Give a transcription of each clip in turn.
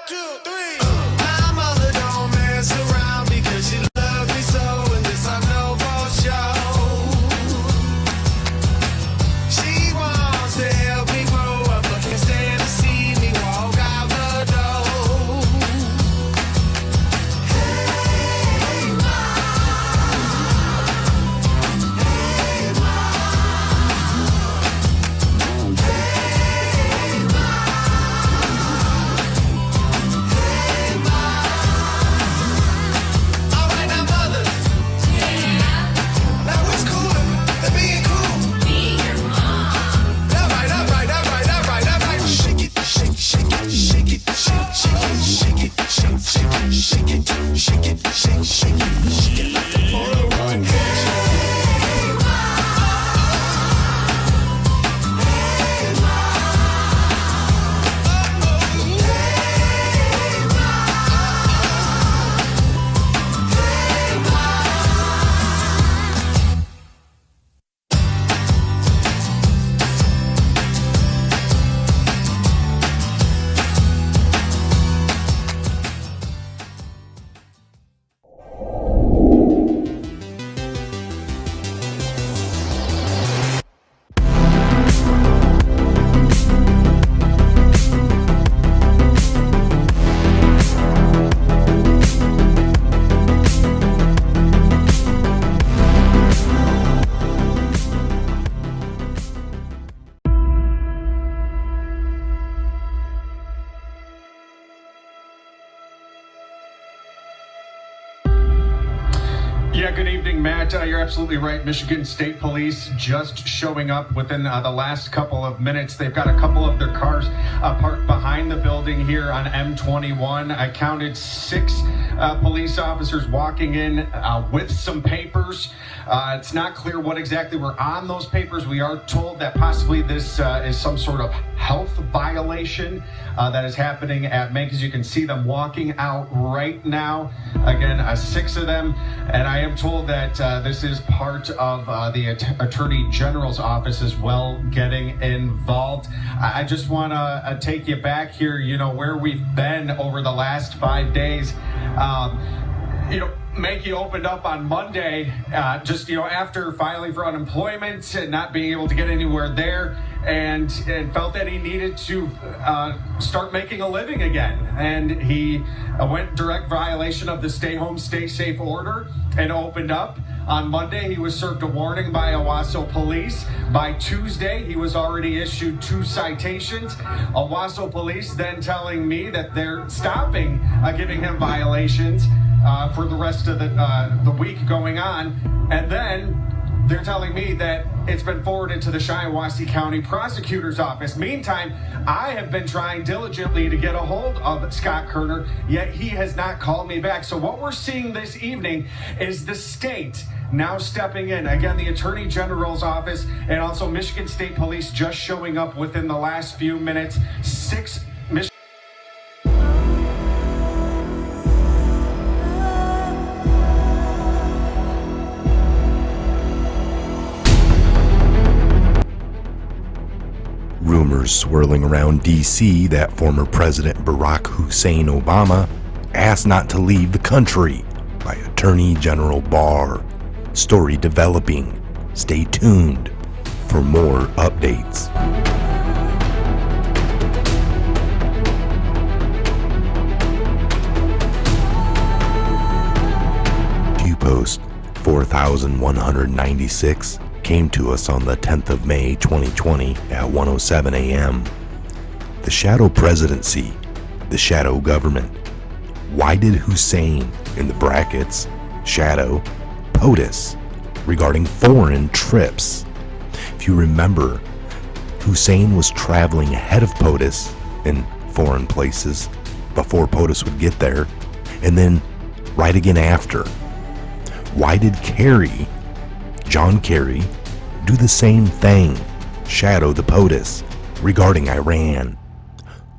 2, 3. My mother don't mess around because she loves me so, and this I know for sure. She wants to help me grow up, but can't stand to see me walk out the door. Hey, mom. Hey, mom. Hey, mom. Yeah, good evening, Matt. You're absolutely right. Michigan State Police just showing up within the last couple of minutes. They've got a couple of their cars parked behind the building here on M21. I counted 6 police officers walking in with some papers. It's not clear what exactly were on those papers. We are told that possibly this is some sort of health violation that is happening at Maine, because you can see them walking out right now. Again, 6 of them, and I am told that this is part of the Attorney General's office as well getting involved. I just want to take you back here, where we've been over the last 5 days. Mankey opened up on Monday, after filing for unemployment and not being able to get anywhere there, and felt that he needed to start making a living again. And he went direct violation of the stay home, stay safe order and opened up. On Monday, he was served a warning by Owasso police. By Tuesday, he was already issued 2 citations. Owasso police then telling me that they're stopping giving him violations for the rest of the week going on. And then they're telling me that it's been forwarded to the Shiawassee County Prosecutor's Office. Meantime, I have been trying diligently to get a hold of Scott Kerner, yet he has not called me back. So what we're seeing this evening is the state now stepping in. Again, the Attorney General's office and also Michigan State Police just showing up within the last few minutes. 6 Rumors swirling around D.C. that former President Barack Hussein Obama asked not to leave the country by Attorney General Barr. Story developing. Stay tuned for more updates. Post 4196 came to us on the 10th of May 2020 at 1:07 a.m. The shadow presidency, the shadow government. Why did Hussein, in the brackets, shadow, POTUS, regarding foreign trips? If you remember, Hussein was traveling ahead of POTUS in foreign places before POTUS would get there, and then right again after. Why did Kerry, John Kerry, do the same thing, shadow the POTUS, regarding Iran?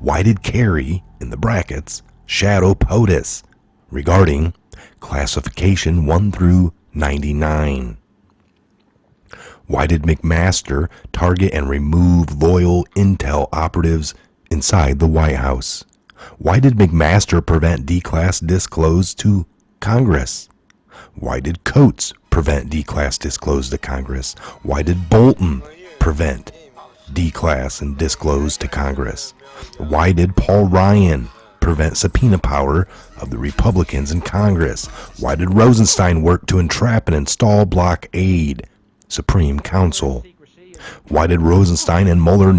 Why did Kerry, in the brackets, shadow POTUS, regarding classification 1 through 99? Why did McMaster target and remove loyal intel operatives inside the White House? Why did McMaster prevent D-Class disclose to Congress? Why did Coates prevent D-Class disclose to Congress? Why did Bolton prevent D-Class and disclose to Congress? Why did Paul Ryan prevent subpoena power of the Republicans in Congress? Why did Rosenstein work to entrap and install blockade Supreme Council? Why did Rosenstein and Mueller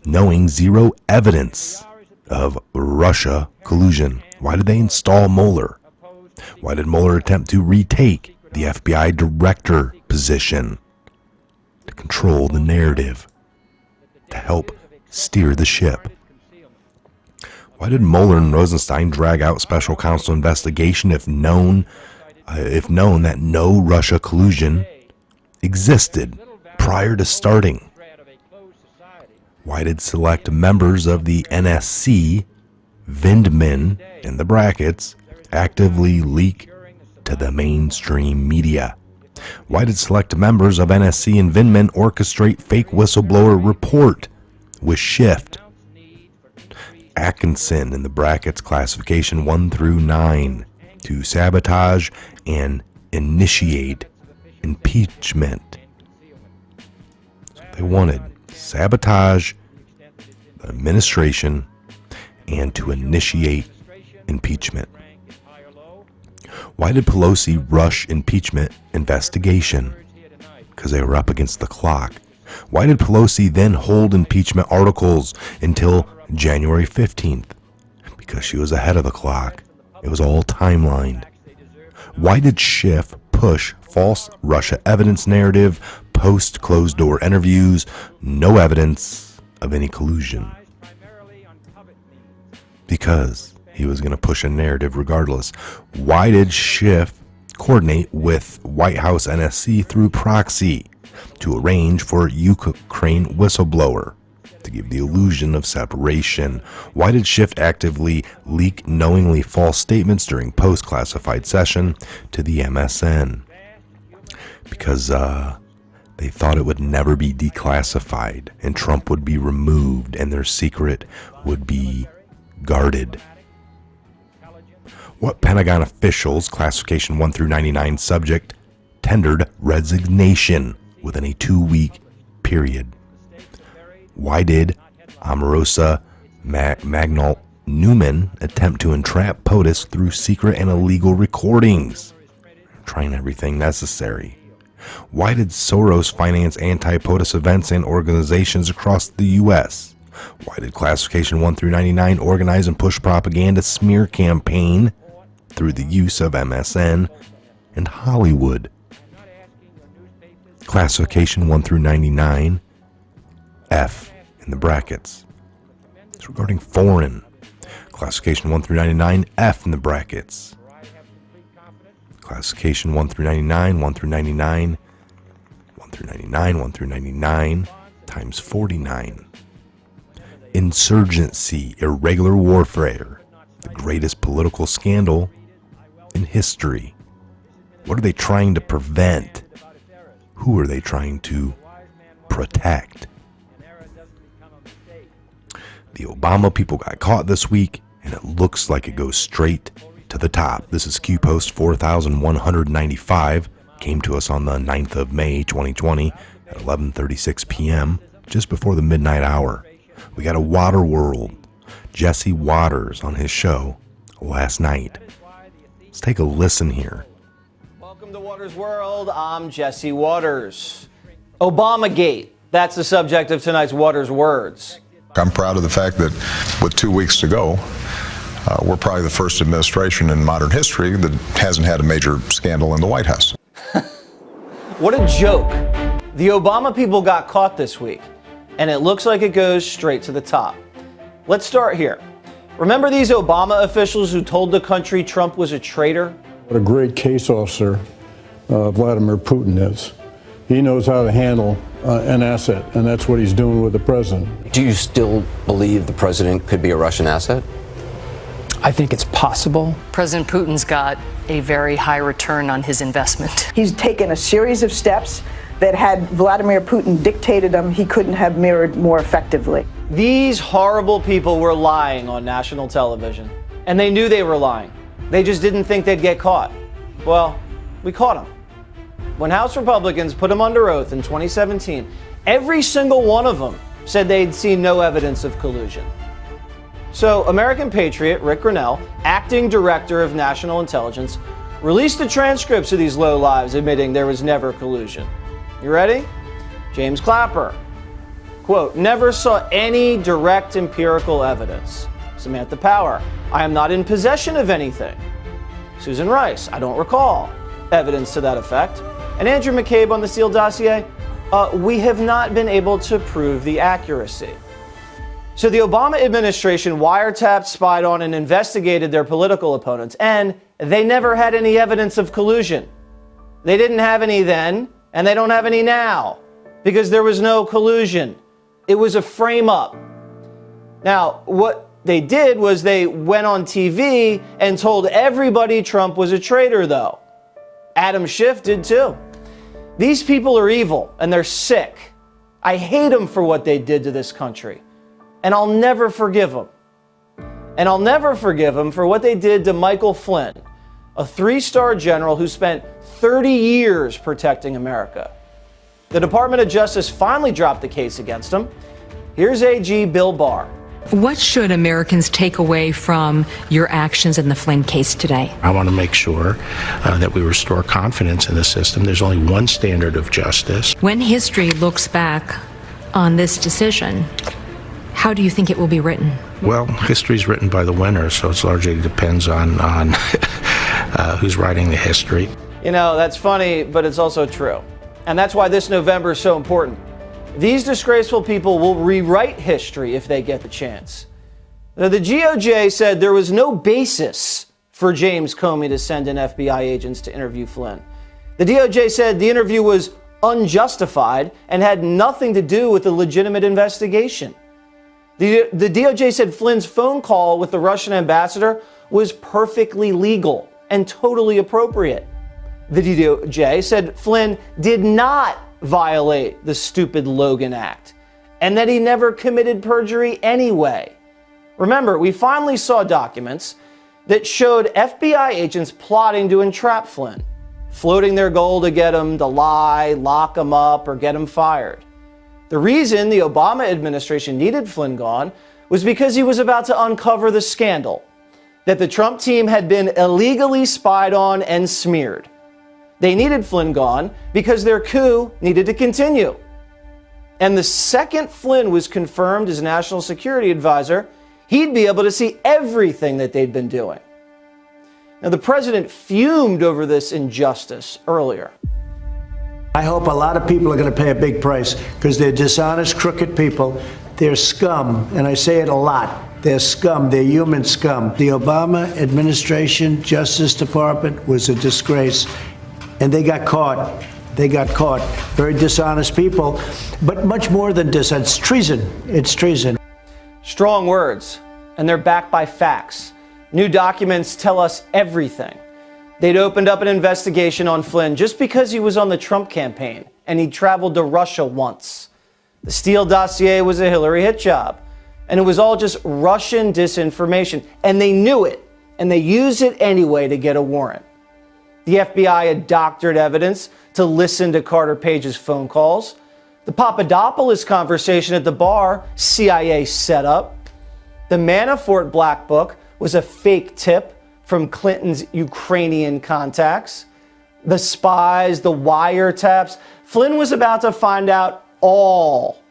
knowing zero evidence of Russia collusion? Why did they install Mueller? Why did Mueller attempt to retake the FBI director position? To control the narrative, to help steer the ship. Why did Mueller and Rosenstein drag out special counsel investigation if known that no Russia collusion existed prior to starting? Why did select members of the NSC, Vindman in the brackets, actively leak to the mainstream media? Why did select members of NSC and Vindman orchestrate fake whistleblower report with Shift? Atkinson in the brackets, classification 1 through 9, to sabotage and initiate impeachment. So they wanted sabotage the administration and to initiate impeachment. Why did Pelosi rush impeachment investigation? Because they were up against the clock. Why did Pelosi then hold impeachment articles until January 15th? Because she was ahead of the clock. It was all timelined. Why did Schiff push false Russia evidence narrative, post closed door interviews, no evidence of any collusion? Because he was going to push a narrative regardless. Why did Schiff coordinate with White House NSC through proxy to arrange for Ukraine whistleblower to give the illusion of separation? Why did Schiff actively leak knowingly false statements during post-classified session to the MSN? Because they thought it would never be declassified and Trump would be removed and their secret would be guarded. What Pentagon officials, classification 1 through 99 subject, tendered resignation within a 2-week period? Why did Omarosa Magnol Newman attempt to entrap POTUS through secret and illegal recordings? Trying everything necessary. Why did Soros finance anti-POTUS events and organizations across the U.S.? Why did classification 1 through 99 organize and push propaganda smear campaign through the use of MSN and Hollywood? Classification 1 through 99, F in the brackets. It's regarding foreign. Classification 1 through 99, F in the brackets. Classification 1 through 99, 1 through 99, 1 through 99, 1 through 99, times 49. Insurgency, irregular warfare, the greatest political scandal in history. What are they trying to prevent? Who are they trying to protect? The Obama people got caught this week, and it looks like it goes straight to the top. This is Q Post 4195. Came to us on the 9th of May, 2020 at 11:36 p.m., just before the midnight hour. We got a Waterworld, Jesse Waters, on his show last night. Let's take a listen here. Welcome to Waters World. I'm Jesse Waters. Obamagate. That's the subject of tonight's Waters Words. I'm proud of the fact that with 2 weeks to go, we're probably the first administration in modern history that hasn't had a major scandal in the White House. What a joke. The Obama people got caught this week, and it looks like it goes straight to the top. Let's start here. Remember these Obama officials who told the country Trump was a traitor? What a great case officer Vladimir Putin is. He knows how to handle an asset, and that's what he's doing with the president. Do you still believe the president could be a Russian asset? I think it's possible. President Putin's got a very high return on his investment. He's taken a series of steps that had Vladimir Putin dictated them, he couldn't have mirrored more effectively. These horrible people were lying on national television, and they knew they were lying. They just didn't think they'd get caught. Well, we caught them. When House Republicans put them under oath in 2017, every single one of them said they'd seen no evidence of collusion. So American Patriot Rick Grinnell, acting director of national intelligence, released the transcripts of these lowlives admitting there was never collusion. You ready? James Clapper, quote, never saw any direct empirical evidence. Samantha Power, I am not in possession of anything. Susan Rice, I don't recall evidence to that effect. And Andrew McCabe on the Steele dossier, we have not been able to prove the accuracy. So the Obama administration wiretapped, spied on, and investigated their political opponents, and they never had any evidence of collusion. They didn't have any then, and they don't have any now, because there was no collusion. It was a frame-up. Now, what they did was they went on TV and told everybody Trump was a traitor, though. Adam Schiff did too. These people are evil, and they're sick. I hate them for what they did to this country. And I'll never forgive them. And I'll never forgive them for what they did to Michael Flynn, a 3-star general who spent 30 years protecting America. The Department of Justice finally dropped the case against him. Here's AG Bill Barr. What should Americans take away from your actions in the Flynn case today? I want to make sure that we restore confidence in the system. There's only one standard of justice. When history looks back on this decision, how do you think it will be written? Well, history's written by the winner, so it largely depends on who's writing the history. You know, that's funny, but it's also true. And that's why this November is so important. These disgraceful people will rewrite history if they get the chance. Now, the DOJ said there was no basis for James Comey to send in FBI agents to interview Flynn. The DOJ said the interview was unjustified and had nothing to do with a legitimate investigation. The DOJ said Flynn's phone call with the Russian ambassador was perfectly legal and totally appropriate. The DOJ said Flynn did not violate the stupid Logan Act, and that he never committed perjury anyway. Remember, we finally saw documents that showed FBI agents plotting to entrap Flynn, floating their goal to get him to lie, lock him up, or get him fired. The reason the Obama administration needed Flynn gone was because he was about to uncover the scandal that the Trump team had been illegally spied on and smeared. They needed Flynn gone because their coup needed to continue. And the second Flynn was confirmed as national security advisor, he'd be able to see everything that they'd been doing. Now, the president fumed over this injustice earlier. I hope a lot of people are going to pay a big price because they're dishonest, crooked people. They're scum, and I say it a lot. They're scum. They're human scum. The Obama administration, Justice Department was a disgrace. And they got caught. They got caught. Very dishonest people, but much more than dishonest. It's treason. It's treason. Strong words, and they're backed by facts. New documents tell us everything. They'd opened up an investigation on Flynn just because he was on the Trump campaign and he traveled to Russia once. The Steele dossier was a Hillary hit job, and it was all just Russian disinformation, and they knew it, and they used it anyway to get a warrant. The FBI had doctored evidence to listen to Carter Page's phone calls. The Papadopoulos conversation at the bar, CIA set up. The Manafort Black Book was a fake tip from Clinton's Ukrainian contacts. The spies, the wiretaps. Flynn was about to find out all.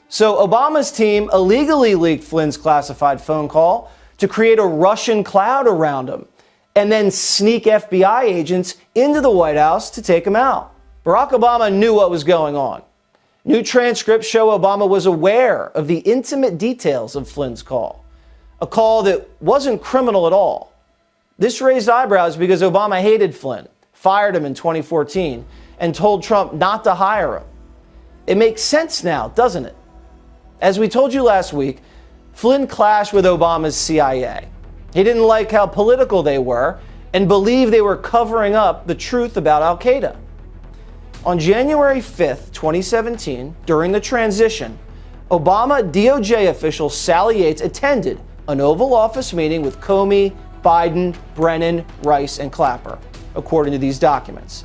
So Obama's team illegally leaked Flynn's classified phone call to create a Russian cloud around him, and then sneak FBI agents into the White House to take him out. Barack Obama knew what was going on. New transcripts show Obama was aware of the intimate details of Flynn's call, a call that wasn't criminal at all. This raised eyebrows because Obama hated Flynn, fired him in 2014, and told Trump not to hire him. It makes sense now, doesn't it? As we told you last week, Flynn clashed with Obama's CIA. He didn't like how political they were and believed they were covering up the truth about al-Qaeda. On January 5th, 2017, during the transition, Obama DOJ official Sally Yates attended an Oval Office meeting with Comey, Biden, Brennan, Rice, and Clapper, according to these documents.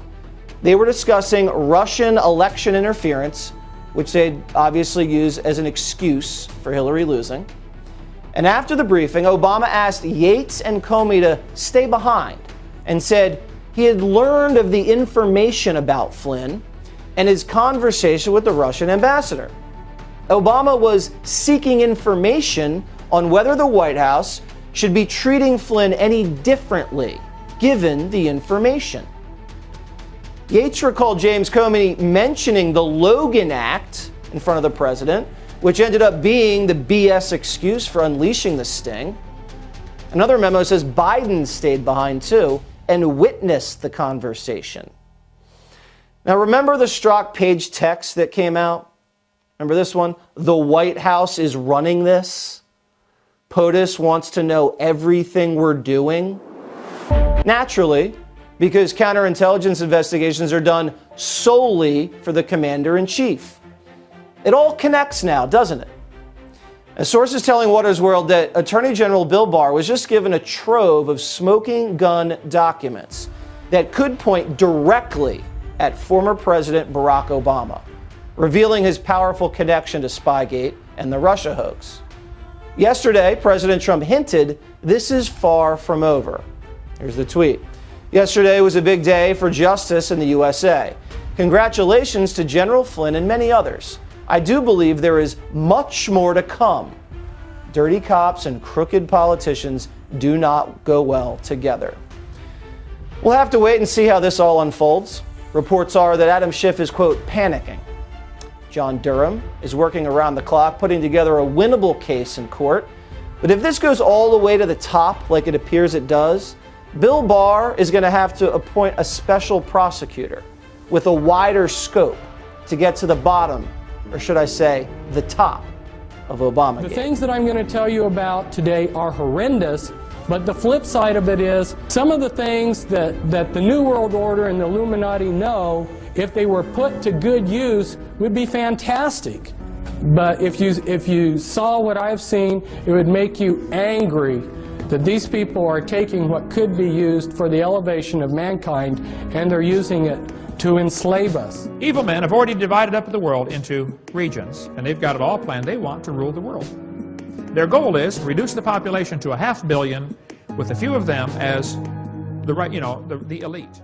They were discussing Russian election interference, which they'd obviously use as an excuse for Hillary losing. And after the briefing, Obama asked Yates and Comey to stay behind and said he had learned of the information about Flynn and his conversation with the Russian ambassador. Obama was seeking information on whether the White House should be treating Flynn any differently, given the information. Yates recalled James Comey mentioning the Logan Act in front of the president, which ended up being the BS excuse for unleashing the sting. Another memo says Biden stayed behind too and witnessed the conversation. Now remember the Strzok page text that came out? Remember this one? The White House is running this. POTUS wants to know everything we're doing. Naturally, because counterintelligence investigations are done solely for the commander-in-chief. It all connects now, doesn't it? A source is telling Watters World that Attorney General Bill Barr was just given a trove of smoking gun documents that could point directly at former President Barack Obama, revealing his powerful connection to Spygate and the Russia hoax. Yesterday, President Trump hinted this is far from over. Here's the tweet. Yesterday was a big day for justice in the USA. Congratulations to General Flynn and many others. I do believe there is much more to come. Dirty cops and crooked politicians do not go well together. We'll have to wait and see how this all unfolds. Reports are that Adam Schiff is, quote, panicking. John Durham is working around the clock, putting together a winnable case in court. But if this goes all the way to the top, like it appears it does, Bill Barr is going to have to appoint a special prosecutor with a wider scope to get to the bottom, or should I say, the top of Obamagate. The things that I'm going to tell you about today are horrendous, but the flip side of it is some of the things that the New World Order and the Illuminati know, if they were put to good use, would be fantastic. But if you saw what I've seen, it would make you angry that these people are taking what could be used for the elevation of mankind, and they're using it to enslave us. Evil men have already divided up the world into regions, and they've got it all planned. They want to rule the world. Their goal is to reduce the population to 500 million, with a few of them as the elite.